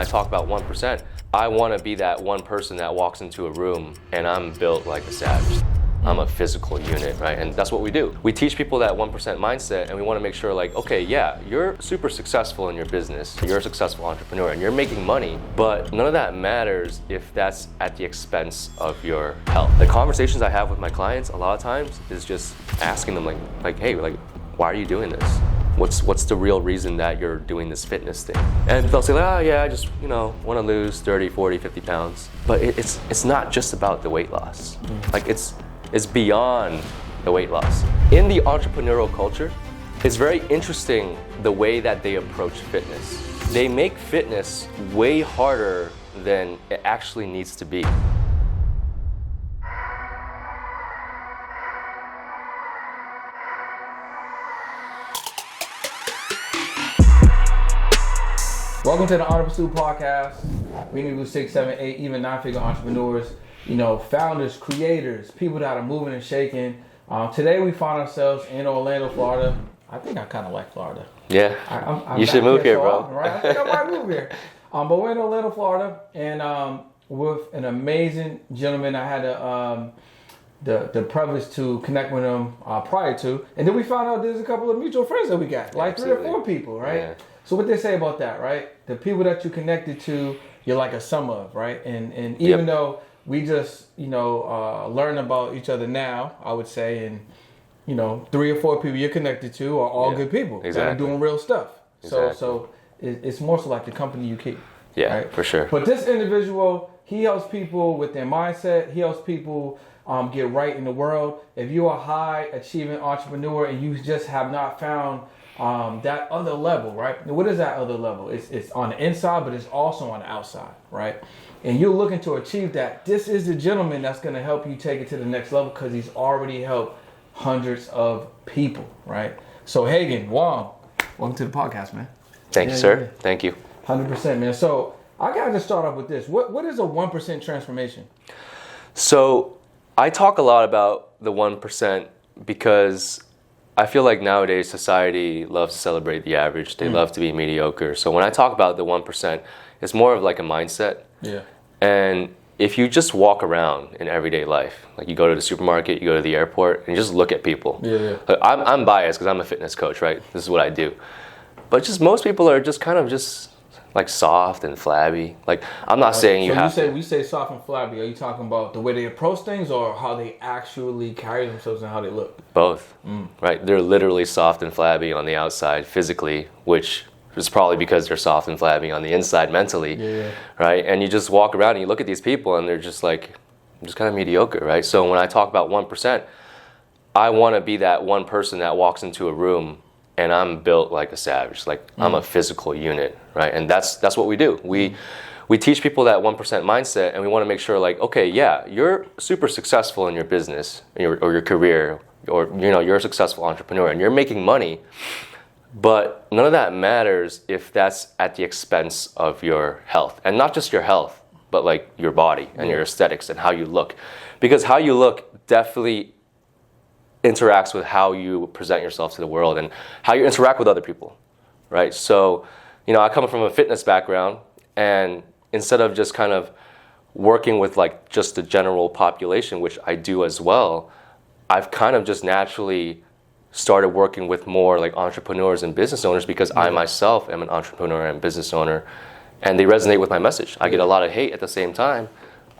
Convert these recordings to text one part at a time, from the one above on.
I talk about 1%, I want to be that one person that walks into a room and I'm built like a savage. I'm a physical unit, right? And that's what we do. We teach people that 1% mindset, and we want to make sure like, okay, yeah, you're super successful in your business. You're a successful entrepreneur and you're making money, but none of that matters if that's at the expense of your health. The conversations I have with my clients a lot of times is just asking them like, hey, like, why are you doing this? What's the real reason that you're doing this fitness thing? And they'll say, oh yeah, I just, want to lose 30, 40, 50 pounds. But it's not just about the weight loss. Like it's beyond the weight loss. In the entrepreneurial culture, it's very interesting the way that they approach fitness. They make fitness way harder than it actually needs to be. Welcome to the Honor Pursuit Podcast. We need 6, 7, 8, even 9-figure entrepreneurs, founders, creators, people that are moving and shaking. Today we find ourselves in Orlando, Florida. I think I kind of like Florida. Yeah, I'm you should move here, bro. Often, right? I think I might move here. But we're in Orlando, Florida, and with an amazing gentleman. I had the privilege to connect with him prior to, and then we found out there's a couple of mutual friends that we got, like Absolutely. 3 or 4 people, right? Yeah. So what they say about that, right? The people that you connected to, you're like a sum of, right? And even though we just, learn about each other now, I would say, and, 3 or 4 people you're connected to are all good people that are doing real stuff. Exactly. So it's more so like the company you keep. Yeah, right? for sure. But this individual, he helps people with their mindset. He helps people get right in the world. If you're a high achieving entrepreneur and you just have not found that other level, right? What is that other level? It's on the inside, but it's also on the outside, right? And you're looking to achieve that. This is the gentleman that's going to help you take it to the next level because he's already helped hundreds of people, right? So Hagan Wong, welcome to the podcast, man. Thank you, sir. Yeah. Thank you. 100%, man. So I got to start off with this. What is a 1% transformation? So I talk a lot about the 1% because I feel like nowadays society loves to celebrate the average. They love to be mediocre. So when I talk about the 1%, it's more of like a mindset. Yeah. And if you just walk around in everyday life, like you go to the supermarket, you go to the airport, and you just look at people. Yeah. Like I'm biased because I'm a fitness coach, right? This is what I do. But just most people are just kind of just like soft and flabby. Like I'm not saying you have to. We say soft and flabby. Are you talking about the way they approach things or how they actually carry themselves and how they look? Both, right? They're literally soft and flabby on the outside physically, which is probably because they're soft and flabby on the inside mentally, right? And you just walk around and you look at these people and they're just like, just kind of mediocre, right? So when I talk about 1%, I want to be that one person that walks into a room and I'm built like a savage, like I'm a physical unit, right? And that's what we do. We teach people that 1% mindset, and we want to make sure like, okay, yeah, you're super successful in your business or your career, or you're a successful entrepreneur and you're making money, but none of that matters if that's at the expense of your health, and not just your health, but like your body and your aesthetics and how you look, because how you look definitely interacts with how you present yourself to the world and how you interact with other people, right? So, I come from a fitness background, and instead of just kind of working with like just the general population, which I do as well, I've kind of just naturally started working with more like entrepreneurs and business owners because I myself am an entrepreneur and business owner, and they resonate with my message. I get a lot of hate at the same time,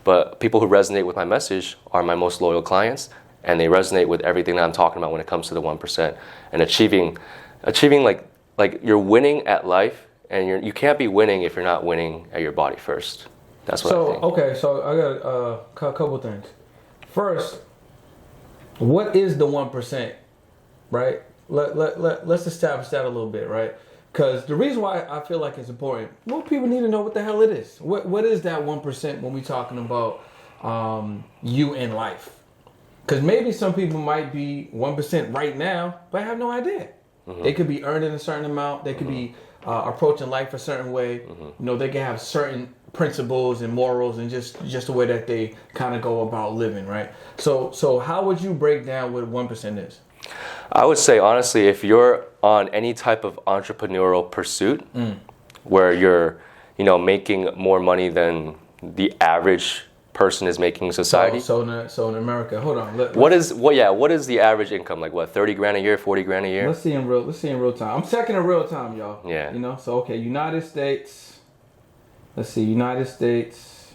but people who resonate with my message are my most loyal clients. And they resonate with everything that I'm talking about when it comes to the 1% and achieving like you're winning at life, and you can't be winning if you're not winning at your body first. That's what I think. Okay, so I got a couple things. First, what is the 1%, right? Let's establish that a little bit, right? Because the reason why I feel like it's important, more people need to know what the hell it is. What is that 1% when we're talking about you in life? Because maybe some people might be 1% right now, but have no idea. They could be earning a certain amount. They could be approaching life a certain way. They can have certain principles and morals and just the way that they kind of go about living, right? So how would you break down what 1% is? I would say, honestly, if you're on any type of entrepreneurial pursuit where you're making more money than the average person is making in society. So in America, hold on. What is the average income? Like what, 30 grand a year, 40 grand a year? Let's see in real time. I'm checking in real time, y'all. Yeah. So okay, United States. Let's see, United States.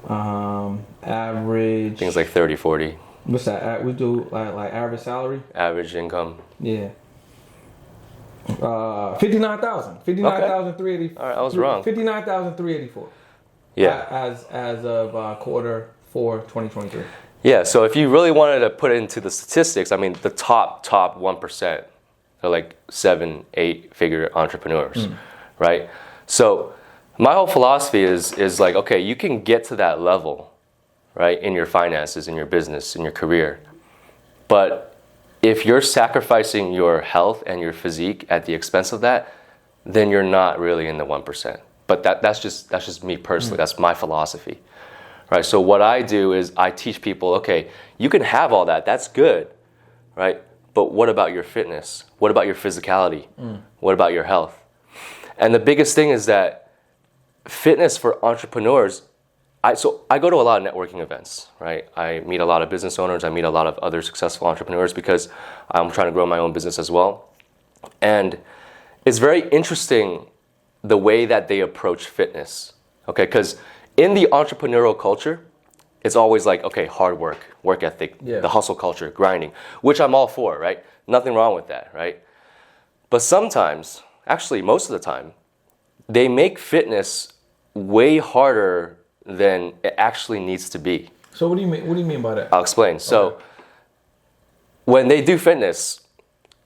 Average. I think it's like 30, 40. What's that? We do like average salary. Average income. Yeah. 59,000. 59,384. All right, I was wrong. 59,384. Yeah. As of quarter 4, 2023. Yeah. So if you really wanted to put it into the statistics, I mean, the top 1% are like 7-8 figure entrepreneurs, right? So my whole philosophy is like, okay, you can get to that level, right, in your finances, in your business, in your career, but if you're sacrificing your health and your physique at the expense of that, then you're not really in the 1%. But that's just me personally. That's my philosophy, right? So what I do is I teach people, okay, you can have all that. That's good, right? But what about your fitness? What about your physicality? What about your health? And the biggest thing is that fitness for entrepreneurs, I go to a lot of networking events, right? I meet a lot of business owners. I meet a lot of other successful entrepreneurs because I'm trying to grow my own business as well. And it's very interesting the way that they approach fitness, okay? Because in the entrepreneurial culture, it's always like, okay, hard work ethic, the hustle culture, grinding, which I'm all for, right? Nothing wrong with that, right? But sometimes, actually most of the time, they make fitness way harder than it actually needs to be. So what do you mean? What do you mean by that? I'll explain. So when they do fitness,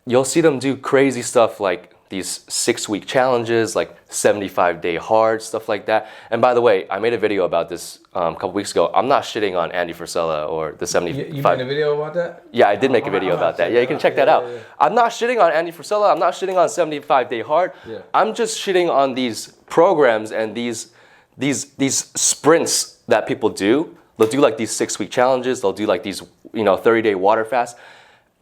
you'll see them do crazy stuff like these 6-week challenges, like 75-day hard, stuff like that. And by the way, I made a video about this a couple weeks ago. I'm not shitting on Andy Frisella or the 75. You made a video about that? Yeah, I did make a video about that. Yeah, you can check that out. Yeah. I'm not shitting on Andy Frisella. I'm not shitting on 75-day hard. Yeah. I'm just shitting on these programs and these sprints that people do. They'll do like these 6-week challenges. They'll do like these 30-day water fasts.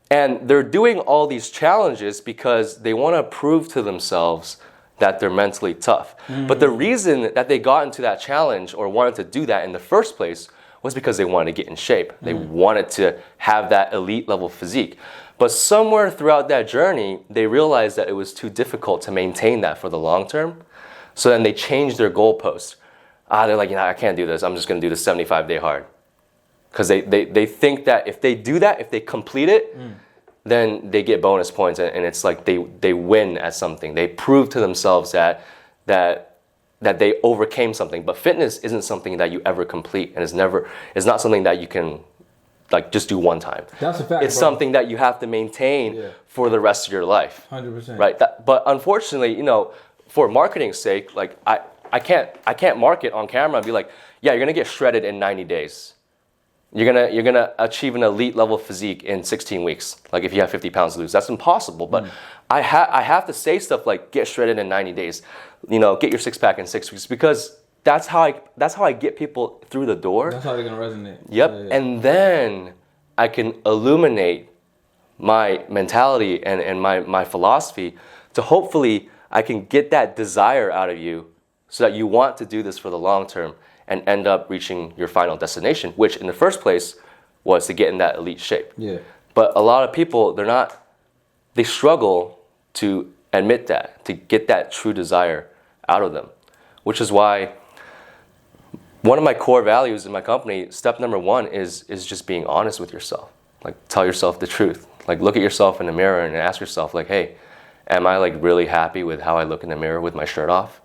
And they're doing all these challenges because they want to prove to themselves that they're mentally tough. But the reason that they got into that challenge or wanted to do that in the first place was because they wanted to get in shape. They wanted to have that elite level physique. But somewhere throughout that journey, they realized that it was too difficult to maintain that for the long term. So then they changed their goalpost. They're like, I can't do this. I'm just going to do the 75-day hard. Because they think that if they do that, if they complete it, then they get bonus points. And it's like they win at something. They prove to themselves that they overcame something. But fitness isn't something that you ever complete. And it's not something that you can like just do one time. That's a fact, It's something that you have to maintain for the rest of your life. 100%. Right? But unfortunately, for marketing's sake, like I can't market on camera and be like, yeah, you're gonna get shredded in 90 days. You're gonna achieve an elite level physique in 16 weeks. Like if you have 50 pounds to lose, that's impossible. But I have to say stuff like get shredded in 90 days. Get your 6-pack in 6 weeks because that's how I get people through the door. That's how they're gonna resonate. Yep. Yeah. And then I can illuminate my mentality and my philosophy to hopefully I can get that desire out of you so that you want to do this for the long term and end up reaching your final destination, which in the first place was to get in that elite shape. Yeah. But a lot of people, they struggle to admit that, to get that true desire out of them, which is why one of my core values in my company, step number 1 is just being honest with yourself. Like tell yourself the truth. Like look at yourself in the mirror and ask yourself like, hey, am I like really happy with how I look in the mirror with my shirt off?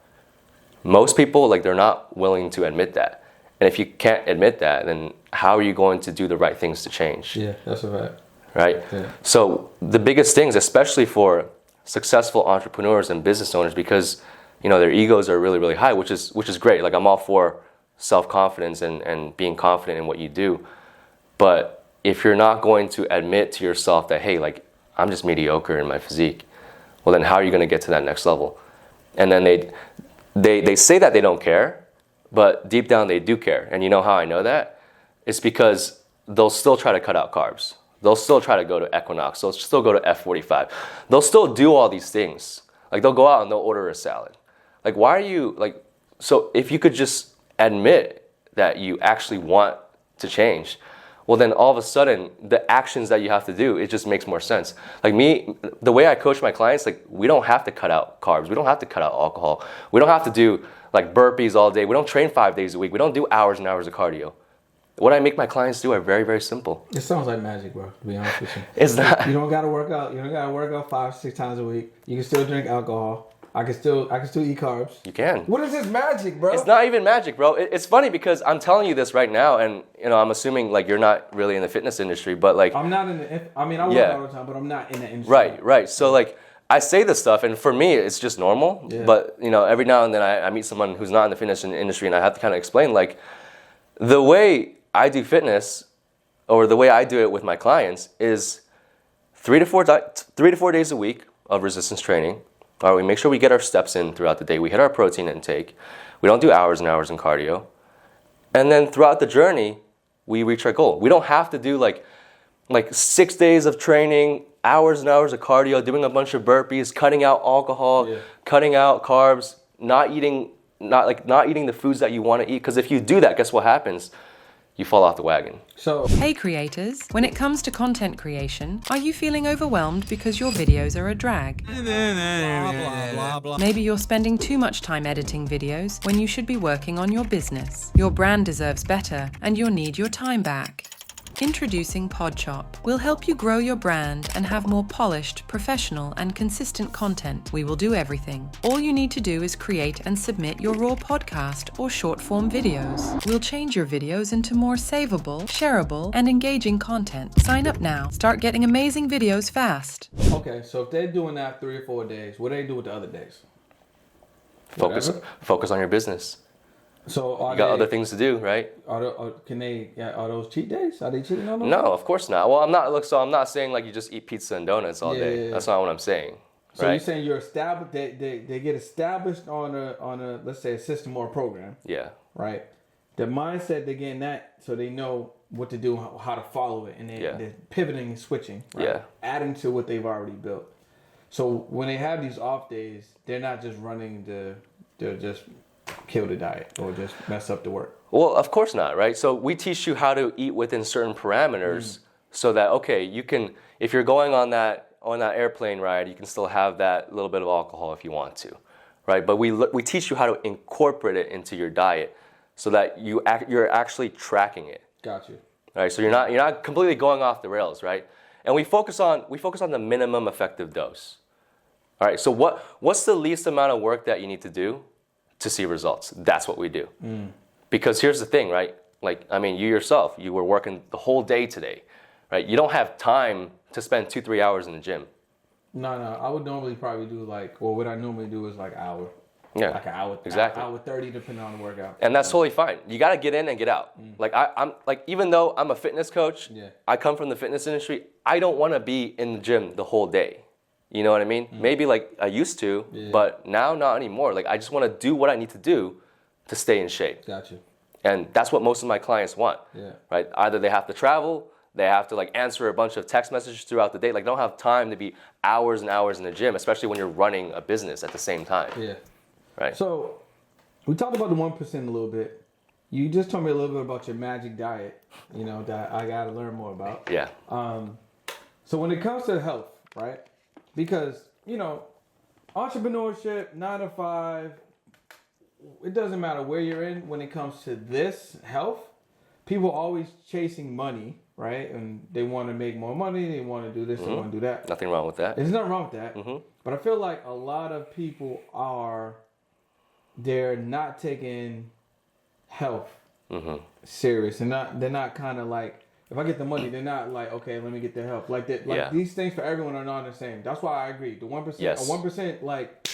Most people, like they're not willing to admit that. And if you can't admit that, then how are you going to do the right things to change? Yeah, that's a fact. Right? Yeah. So the biggest things, especially for successful entrepreneurs and business owners, because their egos are really, really high, which is great. Like I'm all for self-confidence and being confident in what you do. But if you're not going to admit to yourself that, hey, like I'm just mediocre in my physique, well then how are you going to get to that next level? And then they say that they don't care, but deep down they do care. And you know how I know that? It's because they'll still try to cut out carbs. They'll still try to go to Equinox. They'll still go to F45. They'll still do all these things. Like they'll go out and they'll order a salad. Like, why are you like? So if you could just admit that you actually want to change, well, then all of a sudden the actions that you have to do, it just makes more sense. Like me, the way I coach my clients, like we don't have to cut out carbs. We don't have to cut out alcohol. We don't have to do like burpees all day. We don't train 5 days a week. We don't do hours and hours of cardio. What I make my clients do are very, very simple. It sounds like magic, bro, to be honest with you. It's not. You don't got to work out. You don't got to work out 5-6 times a week. You can still drink alcohol. I can still eat carbs. You can. What is this magic, bro? It's not even magic, bro. It's funny because I'm telling you this right now, and I'm assuming like you're not really in the fitness industry, but like I'm not in the. I mean, I work all the time, but I'm not in the industry. Right. So like I say this stuff, and for me, it's just normal. Yeah. But every now and then I meet someone who's not in the fitness industry, and I have to kind of explain like the way I do fitness, or the way I do it with my clients, is 3 to 4 days a week of resistance training. All right, we make sure we get our steps in throughout the day. We hit our protein intake. We don't do hours and hours in cardio. And then throughout the journey, we reach our goal. We don't have to do like 6 days of training, hours and hours of cardio, doing a bunch of burpees, cutting out alcohol, cutting out carbs, not eating the foods that you want to eat. Because if you do that, guess what happens? You fall off the wagon. So, hey creators, when it comes to content creation, are you feeling overwhelmed because your videos are a drag? Maybe you're spending too much time editing videos when you should be working on your business. Your brand deserves better, and you'll need your time back. Introducing Podchop. We'll help you grow your brand and have more polished, professional, and consistent content. We will do everything. All you need to do is create and submit your raw podcast or short-form videos. We'll change your videos into more savable, shareable, and engaging content. Sign up now. Start getting amazing videos fast. Okay, so if they're doing that 3 or 4 days, what do they do with the other days? Focus on your business. So you got other things to do, right? Are those cheat days? Are they cheating on those? No, of course not. Well, I'm not saying like you just eat pizza and donuts all day. Yeah. That's not what I'm saying. So right? You're saying you're established. They get established on a let's say a system or a program. Yeah. Right. The mindset they're getting that, so they know what to do, how to follow it, and they're pivoting and switching. Right? Yeah. Adding to what they've already built. So when they have these off days, they're not just running they're just kill the diet or just mess up the work. Well, of course not, right? So we teach you how to eat within certain parameters so that, okay, you can, if you're going on that airplane ride, you can still have that little bit of alcohol if you want to, right? But we teach you how to incorporate it into your diet so that you're actually tracking it. Got you. Right? So you're not completely going off the rails, right? And we focus on the minimum effective dose. All right, so what's the least amount of work that you need to do to see results? That's what we do. Because here's the thing, right? Like, I mean, you yourself, you were working the whole day today, right? You don't have time to spend 2-3 hours in the gym. No, I would normally probably do what I normally do is like an hour. Yeah, like an hour, exactly. Hour 30, depending on the workout. And that's totally fine. You got to get in and get out. Like I'm like, even though I'm a fitness coach, I come from the fitness industry. I don't want to be in the gym the whole day. You know what I mean? Maybe like I used to, but now not anymore. Like I just want to do what I need to do to stay in shape. Gotcha. And that's what most of my clients want. Yeah. Right? Either they have to travel, they have to like answer a bunch of text messages throughout the day. Like they don't have time to be hours and hours in the gym, especially when you're running a business at the same time. Yeah. Right. So we talked about the 1% a little bit. You just told me a little bit about your magic diet, that I got to learn more about. Yeah. So when it comes to health, right? Because, entrepreneurship, 9 to 5, it doesn't matter where you're in when it comes to this health. People are always chasing money, right? And they want to make more money. They want to do this. They want to do that. Nothing wrong with that. There's nothing wrong with that. But I feel like a lot of people they're not taking health serious. And they're not kind of like, if I get the money, they're not like, okay, let me get the help. Like that, these things for everyone are not the same. That's why I agree. The 1%, yes. A 1% like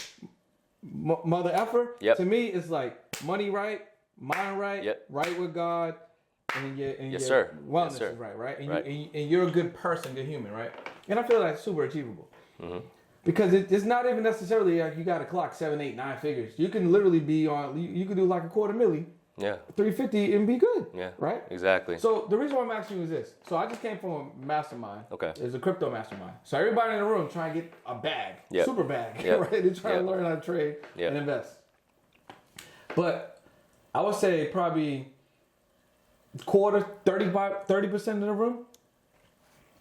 mother effer, to me is like money right, mind right, right with God, and your wellness is right? And, and you're a good person, good human, right? And I feel like it's super achievable. Because it's not even necessarily like you got to clock 7, 8, 9 figures. You can literally be on, you could do like a $250,000. Yeah. 350 and be good. Yeah. Right? Exactly. So the reason why I'm asking you is this. So I just came from a mastermind. Okay. It's a crypto mastermind. So everybody in the room trying to get a bag. Super bag. Right? They're trying to learn how to trade and invest. But I would say probably quarter, 30% of the room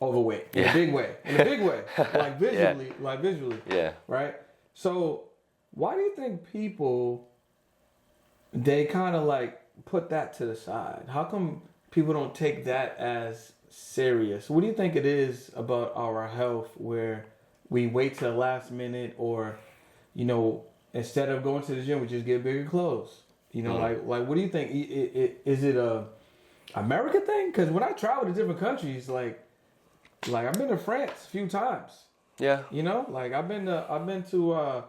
overweight. In a big way. Like visually. Yeah. Right? So why do you think people, they kind of like put that to the side? How come people don't take that as serious? What do you think it is about our health where we wait till the last minute, or, you know, instead of going to the gym, we just get bigger clothes? You know, like what do you think? Is it a American thing? Because when I travel to different countries, like I've been to France a few times. Yeah. You know, like I've been to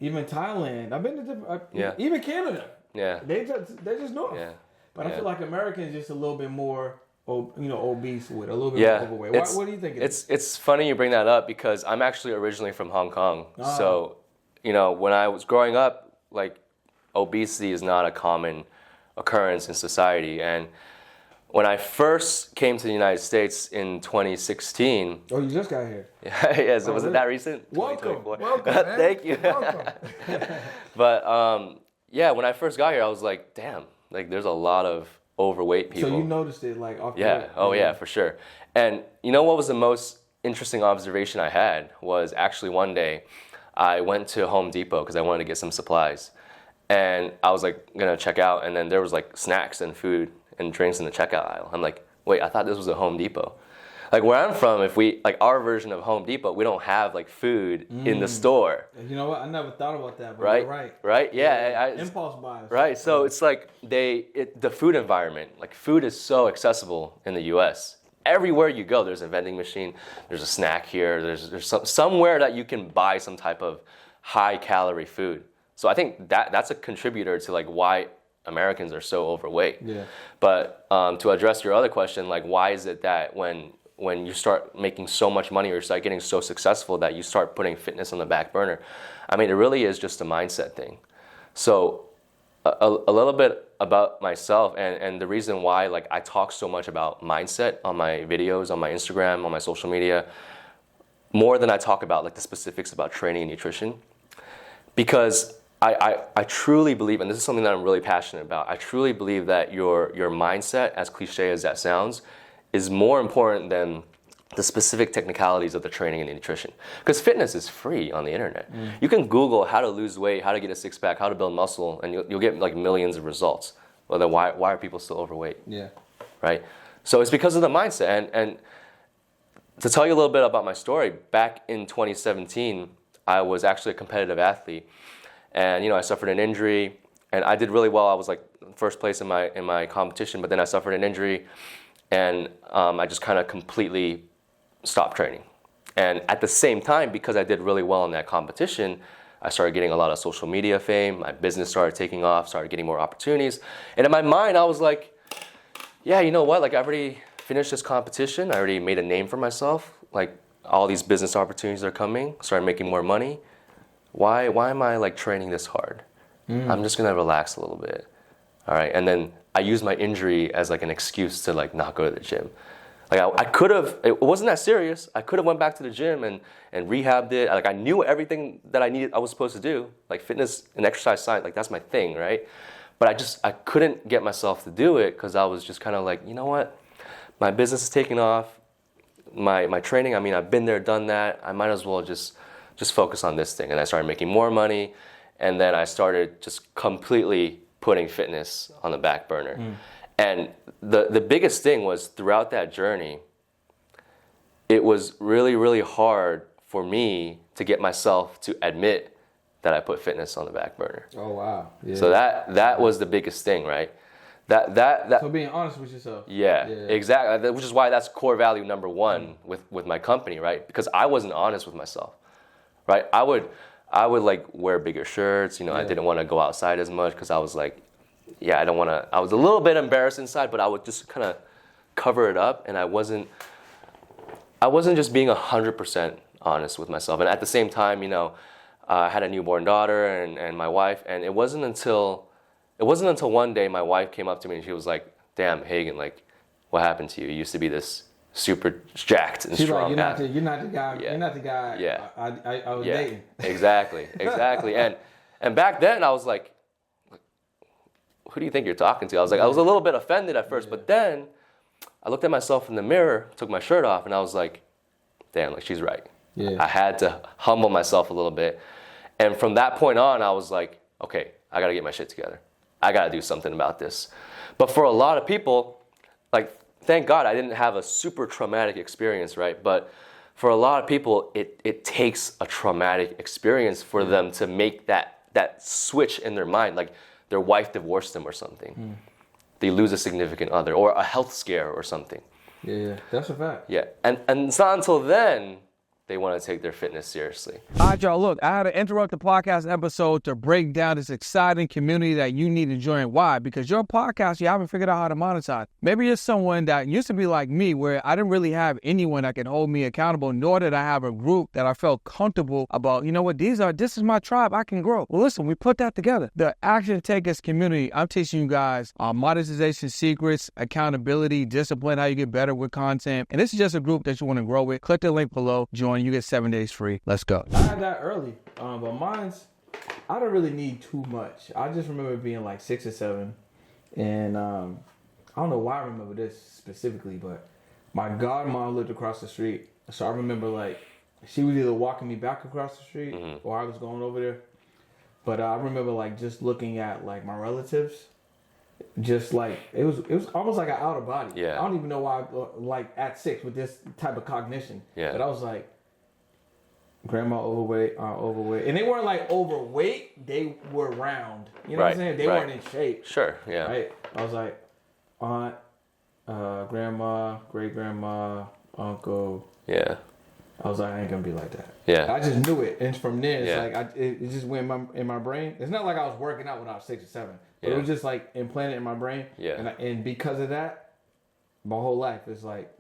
even Thailand. I've been to different, even Canada. Yeah. They just north. Yeah. But I feel like Americans just a little bit more, obese with a little bit more overweight. What do you think? It's funny you bring that up because I'm actually originally from Hong Kong. So, you know, when I was growing up, like obesity is not a common occurrence in society. And when I first came to the United States in 2016. Oh, you just got here. Yeah, so was it that recent? Welcome. Thank you. Welcome. But yeah, when I first got here, I was like, damn, like there's a lot of overweight people. So you noticed it like off the Yeah. rip. Oh yeah, for sure. And you know what was the most interesting observation I had was actually one day I went to Home Depot because I wanted to get some supplies. And I was like gonna check out, and then there was like snacks and food and drinks in the checkout aisle. I'm like, wait, I thought this was a Home Depot. Like where I'm from, if we, like our version of Home Depot, we don't have like food in the store. You know what? I never thought about that, but right? You're right. Right? Yeah. Impulse buys. Right. So it's like the food environment, like food is so accessible in the U.S. Everywhere you go, there's a vending machine, there's a snack here, there's somewhere that you can buy some type of high calorie food. So I think that's a contributor to like why Americans are so overweight. Yeah. But to address your other question, like why is it that when you start making so much money or you start getting so successful that you start putting fitness on the back burner? I mean, it really is just a mindset thing. So a little bit about myself and the reason why like I talk so much about mindset on my videos, on my Instagram, on my social media, more than I talk about like the specifics about training and nutrition. Because I truly believe, and this is something that I'm really passionate about, I truly believe that your mindset, as cliche as that sounds, is more important than the specific technicalities of the training and the nutrition. Because fitness is free on the internet. You can Google how to lose weight, how to get a six-pack, how to build muscle, and you'll get like millions of results. Well, then why are people still overweight? Yeah. Right? So it's because of the mindset. And to tell you a little bit about my story, back in 2017, I was actually a competitive athlete. And I suffered an injury, and I did really well. I was like first place in my competition, but then I suffered an injury, and I just kind of completely stopped training. And at the same time, because I did really well in that competition, I started getting a lot of social media fame. My business started taking off, started getting more opportunities. And in my mind, I was like, yeah, you know what? Like I already finished this competition. I already made a name for myself. Like all these business opportunities are coming. Started making more money. Why am I like training this hard? I'm just gonna relax a little bit. All right, and then I used my injury as like an excuse to like not go to the gym. Like I could have, it wasn't that serious. I could have went back to the gym and rehabbed it. Like I knew everything that I was supposed to do. Like fitness and exercise science, like that's my thing, right? But I couldn't get myself to do it because I was just kind of like, you know what? My business is taking off. My training, I mean, I've been there, done that. I might as well just focus on this thing. And I started making more money, and then I started just completely putting fitness on the back burner. And the biggest thing was throughout that journey, it was really, really hard for me to get myself to admit that I put fitness on the back burner. Oh wow. Yeah. So that was the biggest thing, right? That so being honest with yourself. Yeah, exactly. Which is why that's core value number one with my company, right? Because I wasn't honest with myself. Right, I would like wear bigger shirts. I didn't want to go outside as much because I was like, I don't want to. I was a little bit embarrassed inside, but I would just kind of cover it up, and I wasn't just being 100% honest with myself. And at the same time, I had a newborn daughter and my wife, and it wasn't until one day my wife came up to me and she was like, "Damn, Hagen, like, what happened to you? You used to be this super jacked and strong." Like, you're not the guy. Yeah. You're not the guy. Yeah. I was dating. Exactly. And back then I was like, who do you think you're talking to? I was like, I was a little bit offended at first, but then I looked at myself in the mirror, took my shirt off, and I was like, damn, like she's right. I had to humble myself a little bit. And from that point on, I was like, okay, I gotta get my shit together. I gotta do something about this. But for a lot of people, like, thank God I didn't have a super traumatic experience, right? But for a lot of people, it takes a traumatic experience for them to make that switch in their mind, like their wife divorced them or something. They lose a significant other, or a health scare or something. Yeah, that's a fact. Yeah, and it's not until then they want to take their fitness seriously. All right, y'all, look, I had to interrupt the podcast episode to break down this exciting community that you need to join. Why? Because your podcast, you haven't figured out how to monetize. Maybe you're someone that used to be like me, where I didn't really have anyone that can hold me accountable, nor did I have a group that I felt comfortable about, you know what, this is my tribe, I can grow. Well, listen, we put that together. The Action Takers community, I'm teaching you guys monetization secrets, accountability, discipline, how you get better with content. And this is just a group that you want to grow with. Click the link below, join. You get 7 days free. Let's go. I had that early, but mine's, I don't really need too much. I just remember being like 6 or 7, and I don't know why I remember this specifically, but my godmom lived across the street, so I remember like she was either walking me back across the street or I was going over there. But I remember like just looking at like my relatives, just like it was almost like an out of body. Yeah. I don't even know why, like at 6 with this type of cognition. Yeah. But I was like, grandma overweight, overweight. And they weren't like overweight, they were round. You know what I'm saying? They weren't in shape. Sure, yeah. Right? I was like, aunt, grandma, great grandma, uncle. Yeah. I was like, I ain't gonna be like that. Yeah. I just knew it. And from there, it's Yeah. like, it just went in my brain. It's not like I was working out when I was 6 or 7. But Yeah. it was just like implanted in my brain. Yeah. And because of that, my whole life is like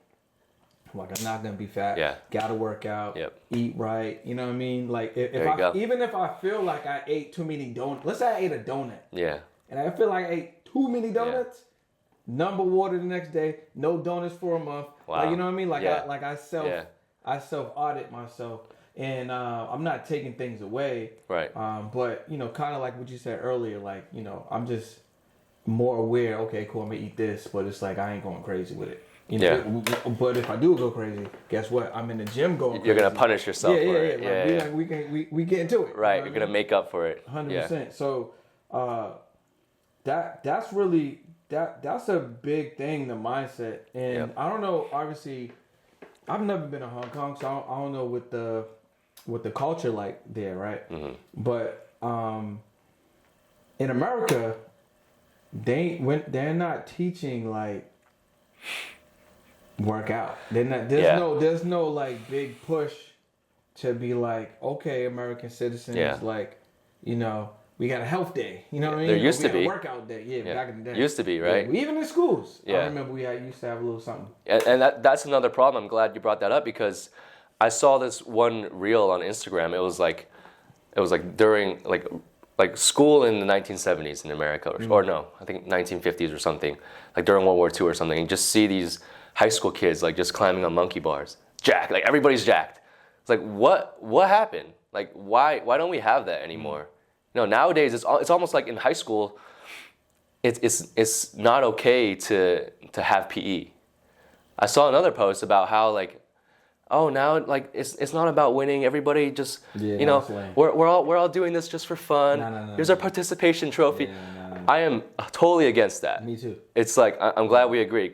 I'm not gonna be fat. Yeah. Gotta work out. Yep. Eat right. You know what I mean? Like even if I feel like I ate too many donuts, let's say I ate a donut. Yeah. And I feel like I ate too many donuts. Number water the next day. No donuts for a month. Wow. Like, you know what I mean? Like I self audit myself, and I'm not taking things away. Right. But you know, kind of like what you said earlier. Like, you know, I'm just more aware. Okay, cool. I'm gonna eat this, but it's like I ain't going crazy with it. You know, but if I do go crazy, guess what? I'm in the gym going crazy. You're going to punish yourself for it. Like, we get into it. Right. You know You're going to make up for it. 100%. So that's really, that's a big thing, the mindset. And I don't know, obviously, I've never been to Hong Kong, so I don't know what the culture like there, right? Mm-hmm. But in America, they're not teaching like work out. There's no like big push to be like, okay, American citizens, like, you know, we got a health day. You know what I mean? There used to be a workout day. Back in the day. Used to be, right? Yeah, even in schools. Yeah. I remember we used to have a little something. And that's another problem. I'm glad you brought that up, because I saw this one reel on Instagram. It was like during like school in the 1970s in America, or no, I think 1950s or something, like during World War II or something. And just see these high school kids like just climbing on monkey bars, jacked. Like everybody's jacked. It's like what happened? Like why don't we have that anymore? You know, nowadays it's almost like in high school, it's not okay to have PE. I saw another post about how like, oh, now like it's not about winning. Everybody just you know, we're all doing this just for fun. Here's our participation trophy. No. I am totally against that. Me too. It's like I'm glad we agree,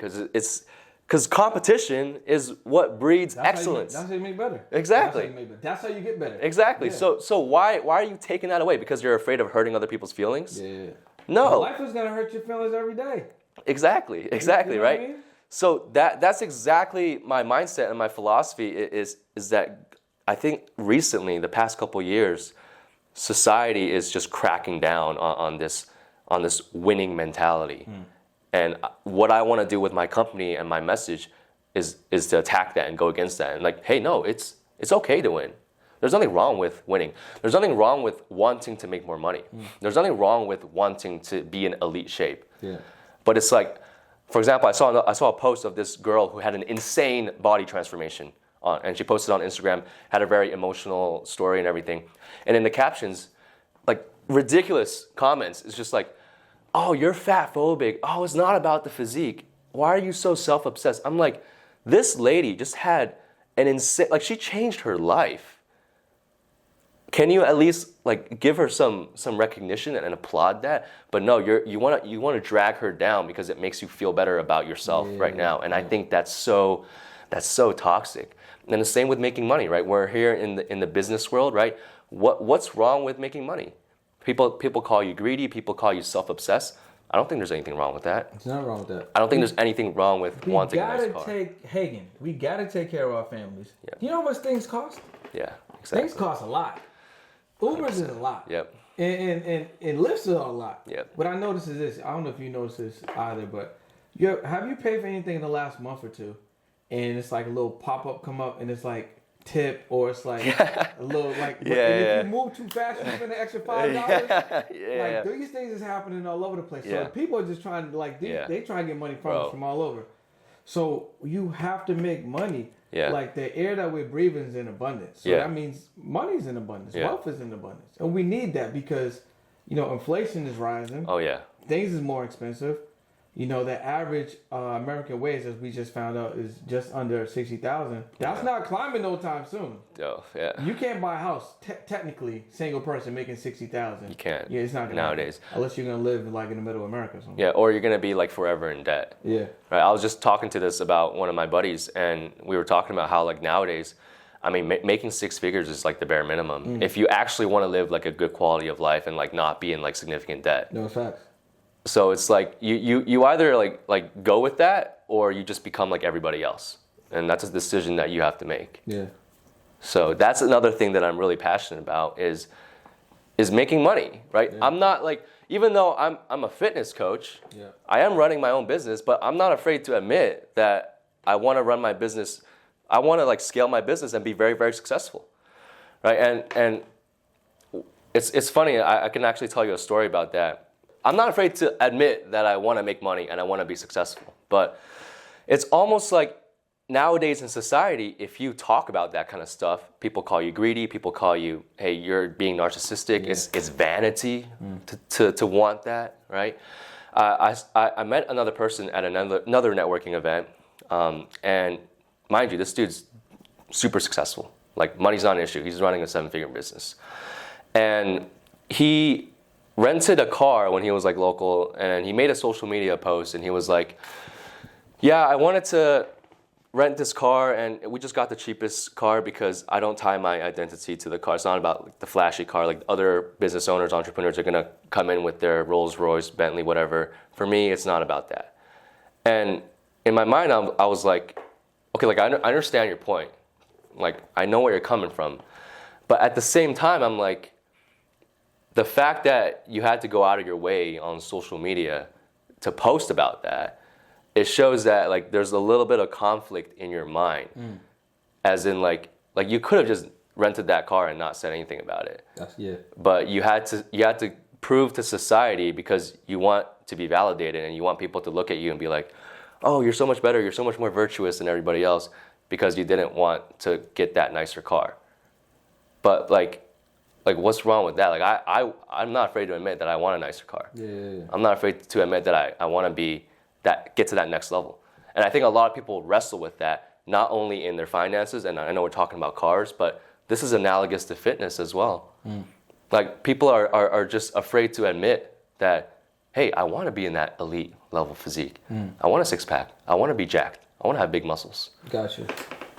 because competition is what breeds excellence. That's how you make better. Exactly. That's how you get better. Exactly. Yeah. So why are you taking that away? Because you're afraid of hurting other people's feelings? Yeah. No. Life is gonna hurt your feelings every day. Exactly. You know right? What I mean? So that's exactly my mindset and my philosophy is that I think recently, the past couple of years, society is just cracking down on this winning mentality. And what I want to do with my company and my message is to attack that and go against that. And like, hey, no, it's okay to win. There's nothing wrong with winning. There's nothing wrong with wanting to make more money. There's nothing wrong with wanting to be in elite shape. Yeah. But it's like, for example, I saw a post of this girl who had an insane body transformation, and she posted on Instagram, had a very emotional story and everything. And in the captions, like ridiculous comments, it's just like, oh, you're fat phobic. Oh, it's not about the physique. Why are you so self-obsessed? I'm like, this lady just had an insane, like she changed her life. Can you at least like give her some recognition and applaud that? But no, you want to drag her down because it makes you feel better about yourself right now. And I think that's so toxic. And the same with making money, right? We're here in the business world, right? What's wrong with making money? People call you greedy. People call you self-obsessed. I don't think there's anything wrong with that. It's not wrong with that. I don't think there's anything wrong with wanting a nice car. We gotta take care of our families. Yep. You know how much things cost? Yeah, exactly. Things cost a lot. Ubers is a lot. Yep. And Lyfts are a lot. Yep. What I noticed is this. I don't know if you noticed this either, but have you paid for anything in the last month or two, and it's like a little pop-up come up, and it's like tip, or it's like a little like, if you move too fast, you spend an extra $5. These things is happening all over the place. So people are just trying to they try to get money from all over. So you have to make money. Yeah. Like the air that we're breathing is in abundance. So that means money's in abundance. Yeah. Wealth is in abundance. And we need that because, inflation is rising. Oh, yeah. Things is more expensive. The average American wage, as we just found out, is just under $60,000. That's not climbing no time soon. Oh, yeah. You can't buy a house, technically, single person making $60,000. You can't. Yeah, it's not gonna nowadays. Happen, unless you're gonna live like in the middle of America or something. Yeah, or you're gonna be like forever in debt. Yeah. Right. I was just talking to this about one of my buddies, and we were talking about how like nowadays, I mean, making six figures is like the bare minimum if you actually want to live like a good quality of life and like not be in like significant debt. No, it's facts. So it's like you either like go with that or you just become like everybody else, and that's a decision that you have to make. Yeah. So that's another thing that I'm really passionate about is making money, right? Yeah. I'm not like, even though I'm a fitness coach, I am running my own business, but I'm not afraid to admit that I want to run my business. I want to like scale my business and be very, very successful, right? And it's funny. I can actually tell you a story about that. I'm not afraid to admit that I want to make money and I want to be successful. But it's almost like nowadays in society, if you talk about that kind of stuff, people call you greedy. People call you, hey, you're being narcissistic. Yeah. It's vanity to want that, right? I met another person at another networking event. And mind you, this dude's super successful. Like, money's not an issue. He's running a 7-figure business. And he rented a car when he was like local, and he made a social media post, and he was like, yeah, I wanted to rent this car, and we just got the cheapest car because I don't tie my identity to the car. It's not about like the flashy car. Like other business owners, entrepreneurs are gonna come in with their Rolls Royce, Bentley, whatever. For me, it's not about that. And in my mind, I was like, okay, like I understand your point. Like, I know where you're coming from. But at the same time, I'm like, the fact that you had to go out of your way on social media to post about that, it shows that like there's a little bit of conflict in your mind. As in like you could have just rented that car and not said anything about it. But you had to prove to society because you want to be validated and you want people to look at you and be like, oh, you're so much better, you're so much more virtuous than everybody else, because you didn't want to get that nicer car. But like what's wrong with that? Like I'm not afraid to admit that I want a nicer car. Yeah. I'm not afraid to admit that I want to get to that next level. And I think a lot of people wrestle with that, not only in their finances, and I know we're talking about cars, but this is analogous to fitness as well. Like, people are just afraid to admit that, hey, I want to be in that elite level physique. I want a six-pack. I want to be jacked. I want to have big muscles. Gotcha.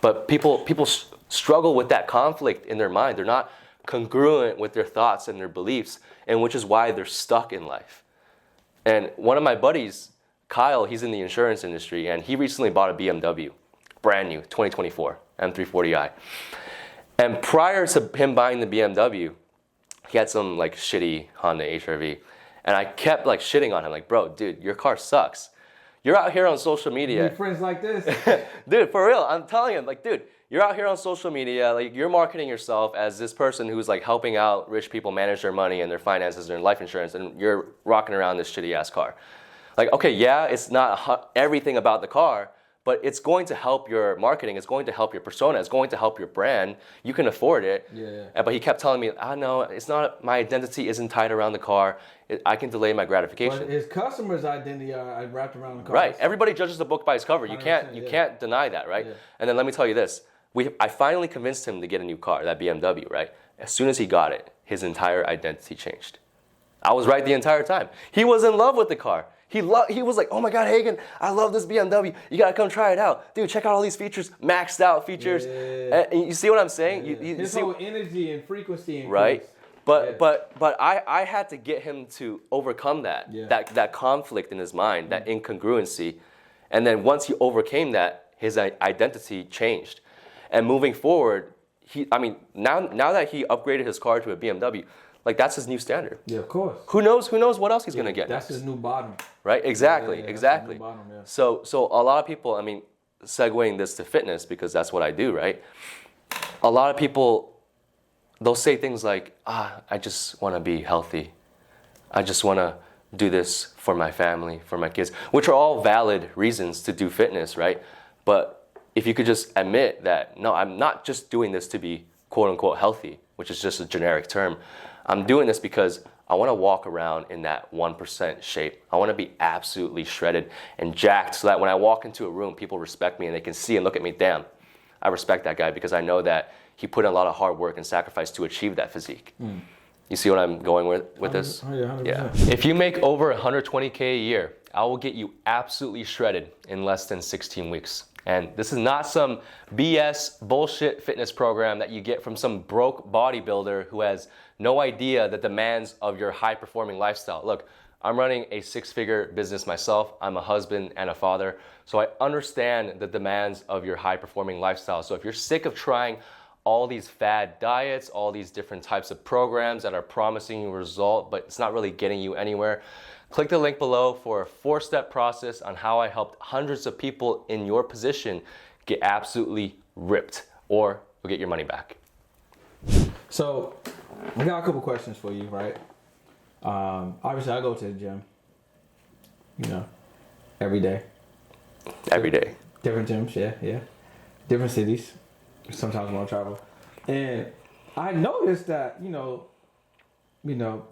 But people struggle with that conflict in their mind. They're not congruent with their thoughts and their beliefs, and which is why they're stuck in life. And one of my buddies, Kyle, he's in the insurance industry, and he recently bought a BMW, brand new, 2024, M340i. And prior to him buying the BMW, he had some like shitty Honda HR-V. And I kept like shitting on him, like, bro, dude, your car sucks. You're out here on social media. You need friends like this. Dude, for real, I'm telling him, like, dude, you're out here on social media, like, you're marketing yourself as this person who's like helping out rich people manage their money and their finances and their life insurance, and you're rocking around this shitty ass car. Like, okay, yeah, it's not everything about the car, but it's going to help your marketing. It's going to help your persona. It's going to help your brand. You can afford it. Yeah. But he kept telling me, no, it's not. My identity isn't tied around the car. I can delay my gratification. But his customer's identity are wrapped around the car. Right. Everybody judges the book by its cover. You can't deny that, right? Yeah. And then let me tell you this. I finally convinced him to get a new car, that BMW, right? As soon as he got it, his entire identity changed. I was right the entire time. He was in love with the car. He was like, oh my God, Hagen, I love this BMW. You gotta come try it out. Dude, check out all these features, maxed out features. Yeah. And you see what I'm saying? Yeah. You his see, whole energy and frequency increased. Right? But I had to get him to overcome that conflict in his mind, that incongruency. And then once he overcame that, his identity changed. And moving forward, now that he upgraded his car to a BMW, like that's his new standard. Yeah, of course. Who knows what else he's gonna get That's next. his new bottom. Right? Exactly. That's Exactly. his new bottom, yeah. So a lot of people, segueing this to fitness because that's what I do, right? A lot of people, they'll say things like, I just want to be healthy. I just want to do this for my family, for my kids, which are all valid reasons to do fitness, right? But if you could just admit that, no, I'm not just doing this to be quote unquote healthy, which is just a generic term. I'm doing this because I want to walk around in that 1% shape. I want to be absolutely shredded and jacked so that when I walk into a room, people respect me and they can see and look at me, damn, I respect that guy because I know that he put in a lot of hard work and sacrifice to achieve that physique. You see what I'm going with this? Oh, yeah, 100%. Yeah. If you make over 120K a year, I will get you absolutely shredded in less than 16 weeks. And this is not some BS bullshit fitness program that you get from some broke bodybuilder who has no idea the demands of your high-performing lifestyle. Look, I'm running a 6-figure business myself. I'm a husband and a father. So I understand the demands of your high-performing lifestyle. So if you're sick of trying all these fad diets, all these different types of programs that are promising you a result, but it's not really getting you anywhere, click the link below for a 4-step process on how I helped hundreds of people in your position get absolutely ripped, or you'll get your money back. So, I got a couple questions for you, right? Obviously, I go to the gym, every day. Every day. Different gyms, yeah. Different cities. Sometimes when I travel. And I noticed that,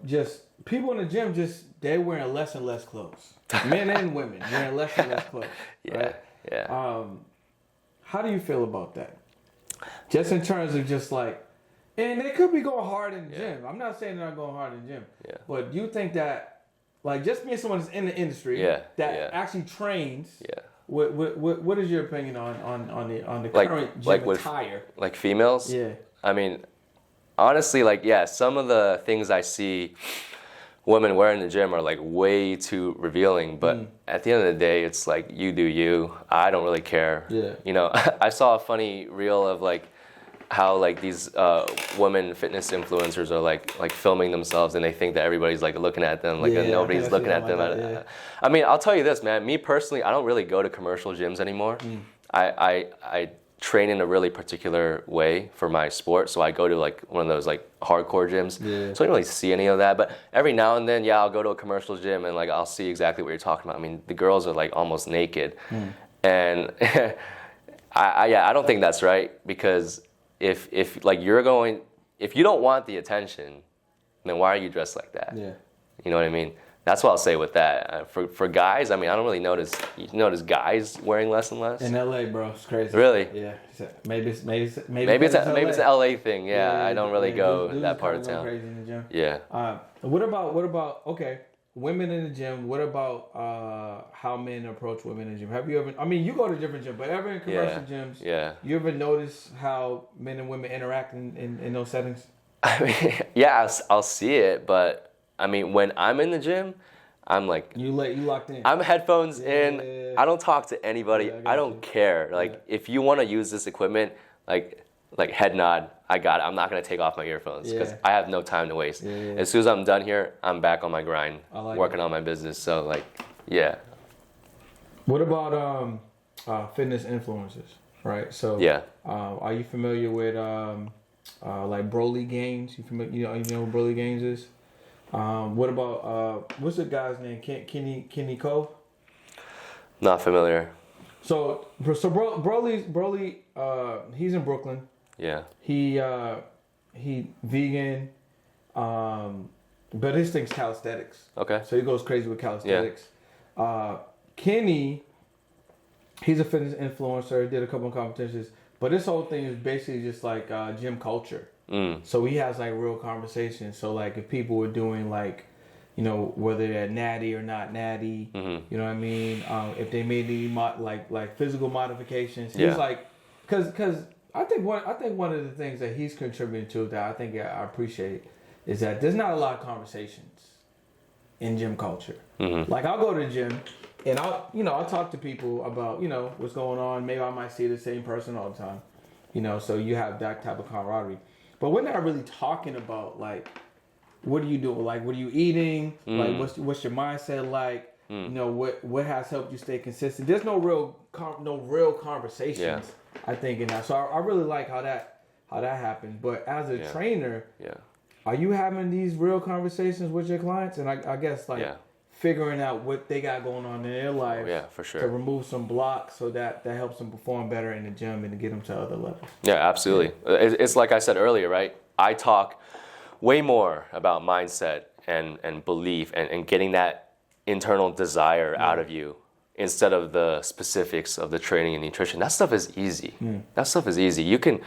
just people in the gym, they're wearing less and less clothes. Men and women wearing less and less clothes. Right? Yeah. How do you feel about that? Just in terms of and they could be going hard in the gym. I'm not saying they're not going hard in the gym. Yeah. But do you think that, just being someone that's in the industry that actually trains, what is your opinion on the current gym attire? Like females? Yeah. Honestly, some of the things I see women wear in the gym are way too revealing, but at the end of the day, it's you do you. I don't really care. Yeah. I saw a funny reel of how these women fitness influencers are like filming themselves and they think that everybody's looking at them and nobody's looking at them. I'll tell you this, man. Me personally, I don't really go to commercial gyms anymore. I train in a really particular way for my sport, so I go to one of those hardcore gyms. So I don't really see any of that, but every now and then, I'll go to a commercial gym and I'll see exactly what you're talking about. The girls are almost naked, and I don't think that's right, because if you don't want the attention, then why are you dressed like that? Yeah. You know what I mean? That's what I'll say with that. For guys, I don't really notice. You notice guys wearing less and less. In LA, bro, it's crazy. Really? Yeah. Maybe it's an LA thing. Yeah, I don't really go that part of town. Crazy in the gym. Yeah. What about women in the gym? What about how men approach women in the gym? Have you ever? You go to different gyms, but ever in commercial gyms? Yeah. You ever notice how men and women interact in those settings? I'll see it, but when I'm in the gym, I'm you locked in. I'm headphones in. I don't talk to anybody. I don't care. If you want to use this equipment, head nod. I got it. I'm not gonna take off my earphones because I have no time to waste. As soon as I'm done here, I'm back on my grind, working on my business. So What about fitness influencers? Right. So are you familiar with Broly Games? You familiar? You know what Broly Games is? What about what's the guy's name? Kenny Cove? Not familiar. So Broly, he's in Brooklyn. Yeah. He vegan, but his thing's calisthenics. Okay. So he goes crazy with calisthenics. Yeah. Kenny, he's a fitness influencer. Did a couple of competitions, but this whole thing is basically just like gym culture. So he has like real conversations. So like if people were doing like, you know, whether they're natty or not natty, you know what I mean? If they made any like physical modifications, he's like, because I think one of the things that he's contributing to that I think I appreciate is that there's not a lot of conversations in gym culture. Like I'll go to the gym and I'll talk to people about, you know, what's going on. Maybe I might see the same person all the time, you know, so you have that type of camaraderie. But we're not really talking about like, what are you doing? Like, what are you eating? Like, what's your mindset like? You know, what has helped you stay consistent? There's no real conversations, I think, in that. So I really like how that happens. But as a trainer, are you having these real conversations with your clients? And I guess like figuring out what they got going on in their life, for sure, to remove some blocks so that helps them perform better in the gym and to get them to other levels. Yeah, absolutely. It's like I said earlier, right? I talk way more about mindset and belief and getting that internal desire out of you instead of the specifics of the training and nutrition. That stuff is easy. That stuff is easy. You can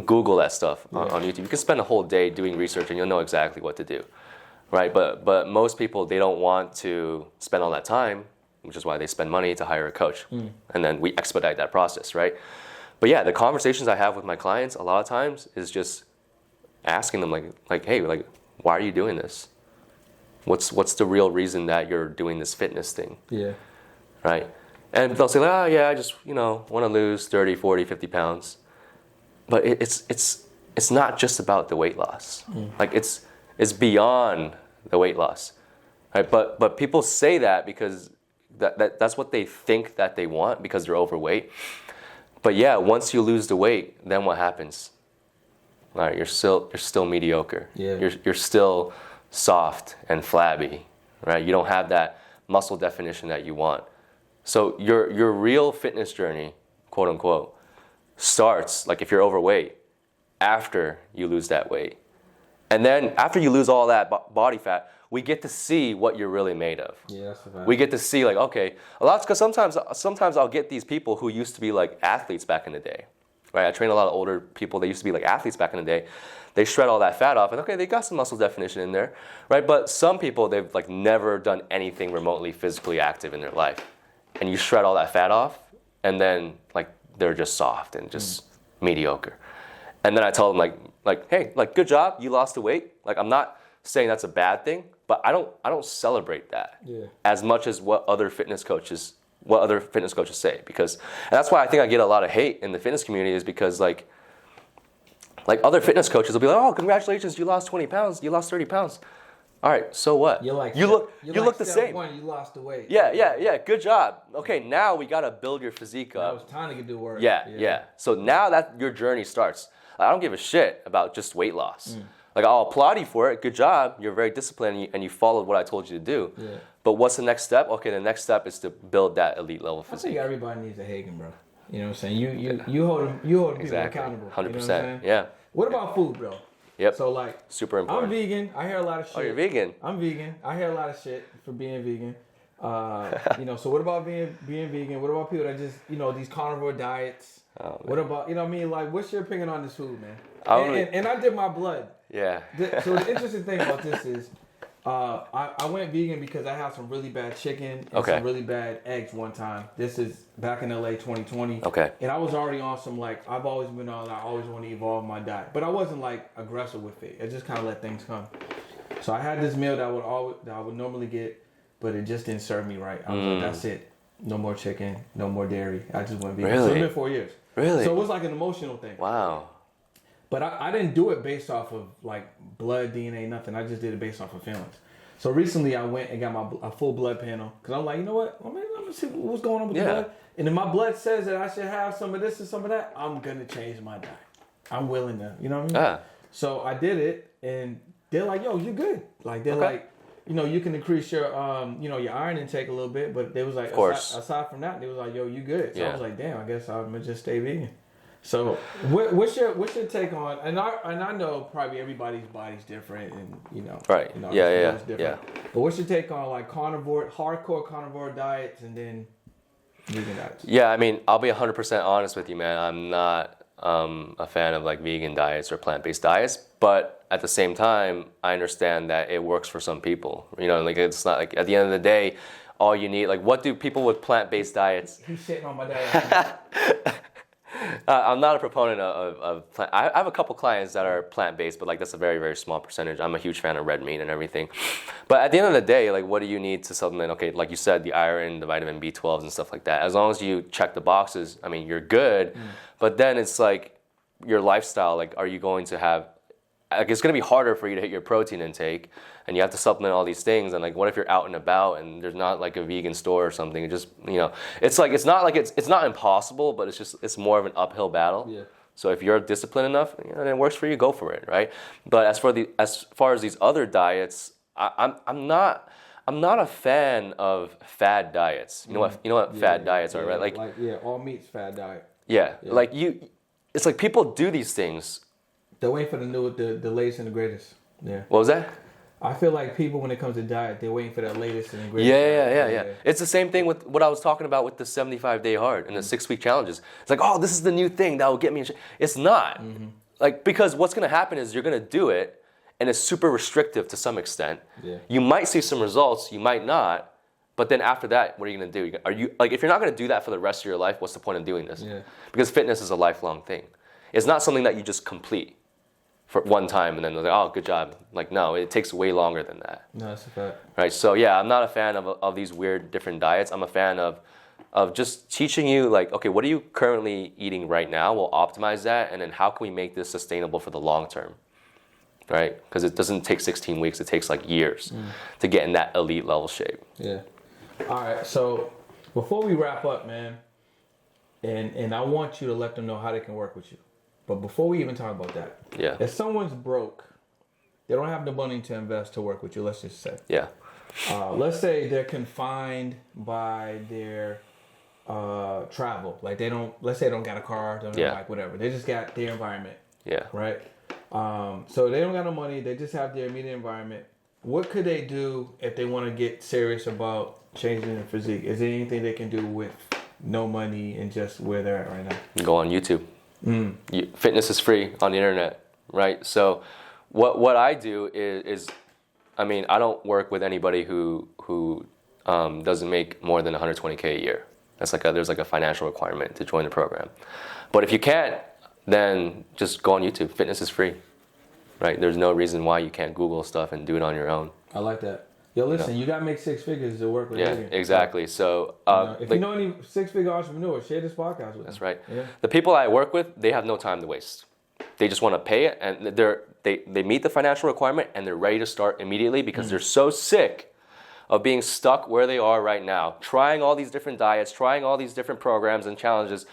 Google that stuff on YouTube. You can spend a whole day doing research and you'll know exactly what to do, right? But most people, they don't want to spend all that time, which is why they spend money to hire a coach. And then we expedite that process, right? But yeah, the conversations I have with my clients a lot of times is just asking them like, hey, like, why are you doing this? What's the real reason that you're doing this fitness thing? Yeah. Right? And they'll say, oh yeah, I just, you know, want to lose 30, 40, 50 pounds. But it's not just about the weight loss. Like it's beyond the weight loss. Right? But people say that because that's what they think that they want because they're overweight. But yeah, once you lose the weight, then what happens? All right, you're still mediocre. Yeah. You're still soft and flabby, right? You don't have that muscle definition that you want. So your real fitness journey, quote unquote, starts, like if you're overweight, after you lose that weight. And then after you lose all that body fat, we get to see what you're really made of. Yeah, that's the fact. We get to see like, okay, a lot, because sometimes I'll get these people who used to be like athletes back in the day. Right, I train a lot of older people. They used to be like athletes back in the day. They shred all that fat off, and okay, they got some muscle definition in there, right? But some people, they've like never done anything remotely physically active in their life, and you shred all that fat off, and then like they're just soft and just mediocre. And then I tell them like, hey, like good job, you lost the weight. Like I'm not saying that's a bad thing, but I don't celebrate that as much as what other fitness coaches say, because, and that's why I think I get a lot of hate in the fitness community, is because like other fitness coaches will be like, oh, congratulations, you lost 20 pounds, you lost 30 pounds. All right, so what? You look the same. You lost the weight. Yeah, good job. Okay, now we gotta build your physique up. Now it's time to do work. Yeah. So now that your journey starts, I don't give a shit about just weight loss. Like I'll applaud you for it. Good job. You're very disciplined and you followed what I told you to do. Yeah. But what's the next step? Okay, the next step is to build that elite level physique. I think everybody needs a Hagen, bro. You know what I'm saying? You hold people accountable. 100%. You know yeah. What about food, bro? Yep. So like, super important. I'm vegan. I hear a lot of shit. Oh, you're vegan? I'm vegan. I hear a lot of shit for being vegan. You know, so what about being vegan? What about people that just, you know, these carnivore diets? What about, you know what I mean? Like, what's your opinion on this food, man? And I did my blood. Yeah. So the interesting thing about this is, I went vegan because I had some really bad chicken and some really bad eggs one time. This is back in LA 2020. Okay. And I was already on some, like, I've always been on, I always want to evolve my diet. But I wasn't, like, aggressive with it. I just kind of let things come. So I had this meal that I would normally get, but it just didn't serve me right. I was like, that's it. No more chicken, no more dairy. I just went vegan. Really? So it's been 4 years. Really? So it was like an emotional thing. Wow. But I didn't do it based off of like blood, DNA, nothing. I just did it based off of feelings. So recently I went and got a full blood panel because I'm like, you know what? Well, maybe let me see what's going on with the blood. And if my blood says that I should have some of this and some of that, I'm going to change my diet. I'm willing to, you know what I mean? So I did it and they're like, yo, you're good. Like, they're like, you can increase your your iron intake a little bit, but they was like, of course. aside from that, they was like, yo, you good. So I Yeah. was like, damn, I guess I'm gonna just stay vegan. So what's your take on? And I know probably everybody's body's different, and Right. it's different. But what's your take on like hardcore carnivore diets, and then vegan diets? Yeah, I mean, I'll be 100% honest with you, man. I'm not a fan of like vegan diets or plant-based diets, but at the same time, I understand that it works for some people. Like it's not like at the end of the day, all you need, like what do people with plant-based diets? He's shitting on my diet. I'm not a proponent of plant. I have a couple clients that are plant-based, but like that's a very, very small percentage. I'm a huge fan of red meat and everything. But at the end of the day, like what do you need to supplement? Okay, like you said, the iron, the vitamin B12s and stuff like that. As long as you check the boxes, I mean, you're good. But then it's like your lifestyle, like are you going to have, like it's going to be harder for you to hit your protein intake, and you have to supplement all these things. And like, what if you're out and about and there's not like a vegan store or something? It just, it's like it's not impossible, but it's more of an uphill battle. Yeah. So if you're disciplined enough, and it works for you, go for it, right? But as far as these other diets, I'm not a fan of fad diets. You know what fad diets are, right? Like all meat's fad diet. Yeah, like it's like people do these things. They're waiting for the latest and the greatest. Yeah. What was that? I feel like people, when it comes to diet, they're waiting for that latest and the greatest. Yeah. It's the same thing with what I was talking about with the 75-day hard and the 6-week challenges. It's like, oh, this is the new thing that will get me in shape. It's not. Like, because what's going to happen is you're going to do it, and it's super restrictive to some extent. Yeah. You might see some results, you might not, but then after that, what are you going to do? If you're not going to do that for the rest of your life, what's the point of doing this? Yeah. Because fitness is a lifelong thing. It's not something that you just complete for one time and then they're like, oh, good job. Like, no, it takes way longer than that. No, that's a fact. Right, so yeah, I'm not a fan of these weird different diets. I'm a fan of just teaching you, like, okay, what are you currently eating right now? We'll optimize that, and then how can we make this sustainable for the long term, right? Because it doesn't take 16 weeks, it takes like years to get in that elite level shape. Yeah. All right, so before we wrap up, man, and I want you to let them know how they can work with you. But before we even talk about that, if someone's broke, they don't have the money to invest to work with you, let's just say. Yeah. Let's say they're confined by their travel. Like let's say they don't got a car, don't have a bike, whatever. They just got their environment. Yeah. Right? So they don't got no money, they just have their immediate environment. What could they do if they want to get serious about changing their physique? Is there anything they can do with no money and just where they're at right now? Go on YouTube. Fitness is free on the internet, right? So what I do is I mean, I don't work with anybody who doesn't make more than 120K a year. That's there's a financial requirement to join the program. But if you can't, then just go on YouTube. Fitness is free, right? There's no reason why you can't Google stuff and do it on your own. I like that. Yo, listen, you gotta make 6 figures to work with Hagen. Exactly. So, if you know any 6-figure entrepreneurs, share this podcast with them. That's right. Yeah. The people I work with, they have no time to waste. They just want to pay it, and they meet the financial requirement, and they're ready to start immediately because they're so sick of being stuck where they are right now, trying all these different diets, trying all these different programs and challenges,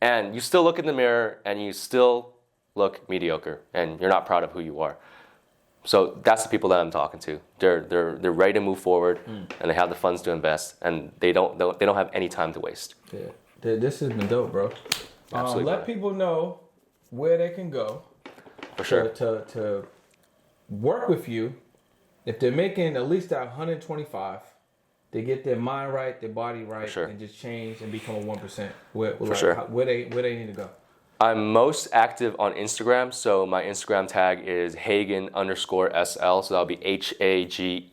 and you still look in the mirror and you still look mediocre, and you're not proud of who you are. So that's the people that I'm talking to. They're ready to move forward, and they have the funds to invest, and they don't have any time to waste. Yeah, this has been dope, bro. Absolutely. Let people know where they can go. For sure. To work with you. If they're making at least that 125, they get their mind right, their body right, and just change and become a 1%. Where they need to go. I'm most active on Instagram, so my Instagram tag is Hagen_SL, so that'll be HAGEN_SL.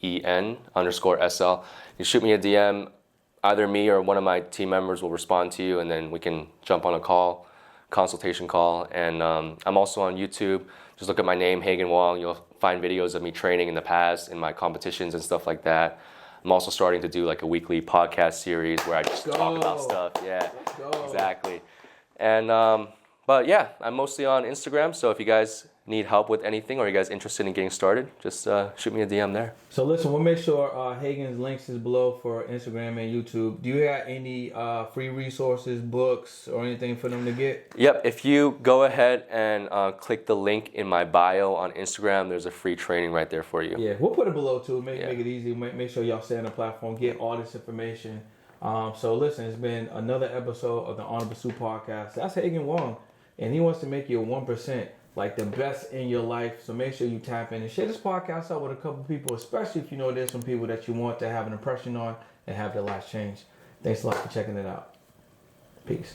You shoot me a DM, either me or one of my team members will respond to you, and then we can jump on a consultation call. And I'm also on YouTube. Just look at my name, Hagan Wong. You'll find videos of me training in the past, in my competitions and stuff like that. I'm also starting to do like a weekly podcast series where I just talk about stuff. Yeah, exactly. And but yeah, I'm mostly on Instagram. So if you guys need help with anything, or you guys interested in getting started, just shoot me a DM there. So listen, we'll make sure Hagen's links is below for Instagram and YouTube. Do you have any free resources, books, or anything for them to get? Yep, if you go ahead and click the link in my bio on Instagram, there's a free training right there for you. Yeah, we'll put it below too. Make it easy. Make sure y'all stay on the platform, get all this information. So listen, it's been another episode of the On the Pursuit podcast. That's Hagan Wong, and he wants to make you a 1%, like the best in your life. So make sure you tap in and share this podcast out with a couple people, especially if you know there's some people that you want to have an impression on and have their lives change. Thanks a lot for checking it out. Peace.